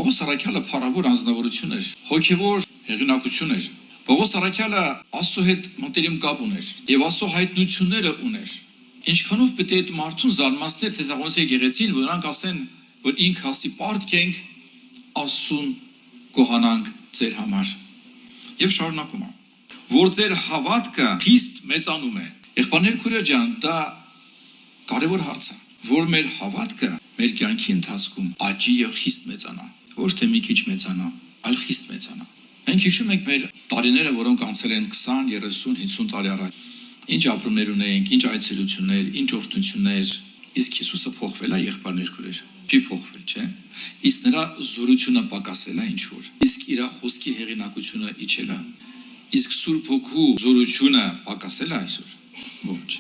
Պողոս Առաքյալը փառավոր անձնավորություն էր, հոգևոր հեղինակություն էր։ Պողոս Առաքյալը Աստծո հետ մտերիմ կապ ուներ եւ Աստծո հայտնությունները ուներ։ Ինչքանով պետք է այդ մարդուն զարմացնել Թեսաղոնիցի եկեղեցին, որ նրանք ասեն, որ ինք հասի պարտքենք Աստծուն գոհանանք ձեր համար։ Եվ շարունակում է, որ ձեր հավատքը խիստ մեծանում է։ Եղբայրներ քույրեր ջան, դա կարևոր հարց է, որ մեր հավատքը մեր կյանքի ընթացքում աճի եւ խիստ մեծանա, ոչ թե մի քիչ մեծանա, այլ խիստ մեծանա։ Մենք հիշում ենք մեր տարիները, որոնք անցել են 20, 30, 50 տարի առաջ։ Ինչ ապրումներ ունեինք, ինչ այցելություններ, ինչ օրհնություններ, իսկ Հիսուսը փոխվել է եղբայրներ քույրեր։ Չի փոխվել, չէ՞։ Իսկ նրա զորությունը պակասել է ինչ որ։ Իսկ իր խոսքի հեղինակությունը իջել է։ Իսկ Սուրբ Հոգու զորությունը պակասել է այսօր։ Ոչ։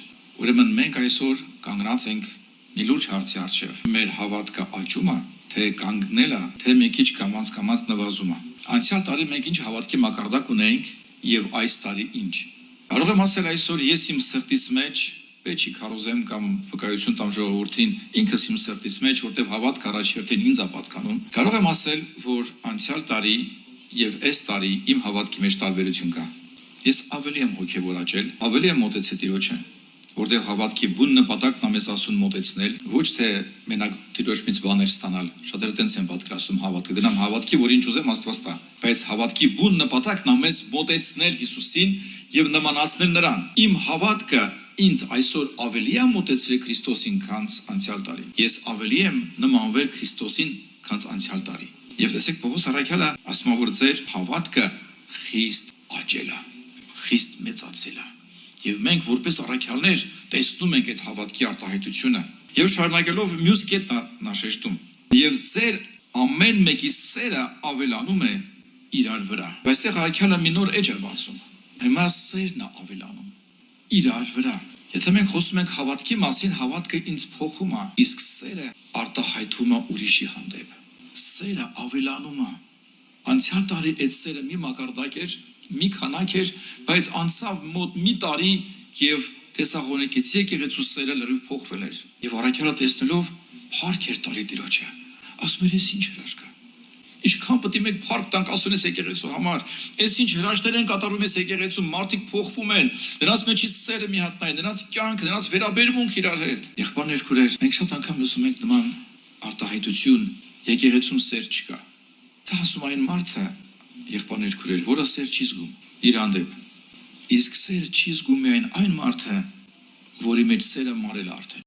Ուրեմն մենք այսօր կանգնած ենք մի լուրջ հարցի առջև։ Մեր հավատքը աճում է, թե կանգնել է, թե մի քիչ կամաց նվազում է։ Անցյալ տարի մենք ինչ հավատքի մակարդակ ունեինք եւ այս տարի ինչ։ Կարող եմ ասել այսօր ես իմ սրտից մեջ պետք չի քարոզեմ կամ վկայություն տամ ժողովրդին ինքս իմ սրտից մեջ, որտեղ հավատք առաջերտին ինձ է պատկանում։ Կարող եմ ասել, որ անցյալ տարի եւ այս տարի իմ հավատքի մեջ տարբերություն կա։ Ես ավելի եմ հոգեվոր աճել, ավելի եմ մոտեցել Տիրոջը, որտեղ հավատքի բուն նպատակն է մեզ ասուն մոտեցնել, ոչ թե մենակ Տիրոջից բաներ ստանալ։ Շատերը տենց են պատկերացնում հավատքը, գնամ հավատքի, որ ինչ ուզեմ Աստված տա, բայց հավատքի բուն նպատակն է մեզ մոտեցնել Հիսուսին եւ նմանացնել նրան։ Իմ հավատքը ինձ այսօր ավելի է մոտեցրել Քրիստոսին, քան անցյալ տարի։ Ես ավելի եմ նմանվել Քրիստոսին, քան անցյալ տարի։ Եվ տեսեք Պողոս Առաքյալը ասում է, որ ձեր հավատքը խիստ աճել է, խիստ մեծացել է։ Եվ մենք որպես առաքյալներ տեսնում ենք այդ հավատքի արտահայտությունը։ Եվ շարունակելով մյուս կետն նշեշտում։ Եվ ձեր ամեն մեկի սերը ավելանում է իրար վրա։ Այստեղ առաքյալը մի նոր էջ է բացում։ Հիմա սերն է ավելանում իրար վրա։ Եթե մենք խոսում ենք հավատքի մասին, հավատքը ինձ փոխում է, իսկ սերը արտահայտվում է ուրիշի հանդեպ։ Սերը ավելանում է։ Անցյալ տարի այդ սերը մի մակարդակ էր, մի քանակ էր, բայց անցավ մոտ մի տարի եւ Թեսաղոնիկեցի եկեղեցու սերը լրիվ փոխվել էր։ Եվ առաքյալը տեսնելով փառք էր տալի Տիրոջը։ Ասում էր, «Էս ինչ հրաշք է։ Ինչքան պետք է մենք փառք տանք ասոնես եկեղեցու համար։ Էս ինչ հրաշքներ են կատարում էս եկեղեցու, մարդիկ փոխվում են, նրանց մեջից սերը մի հատ նայ, նրանց կյանք, նրանց վերաբերմունք իրար հետ»։ Եղբայրներ քույրեր, մենք շատ անգամ լսում ենք նման արտահայտություն, եկեղեցում սեր չկա։ Դա ասում այն մարդը, եղբայրներ քույրեր, որը սեր չի զգում իր հանդեպ։ Իսկ սեր չի զգում միայն այն մարդը, որի մեջ սերը մարել արդեն։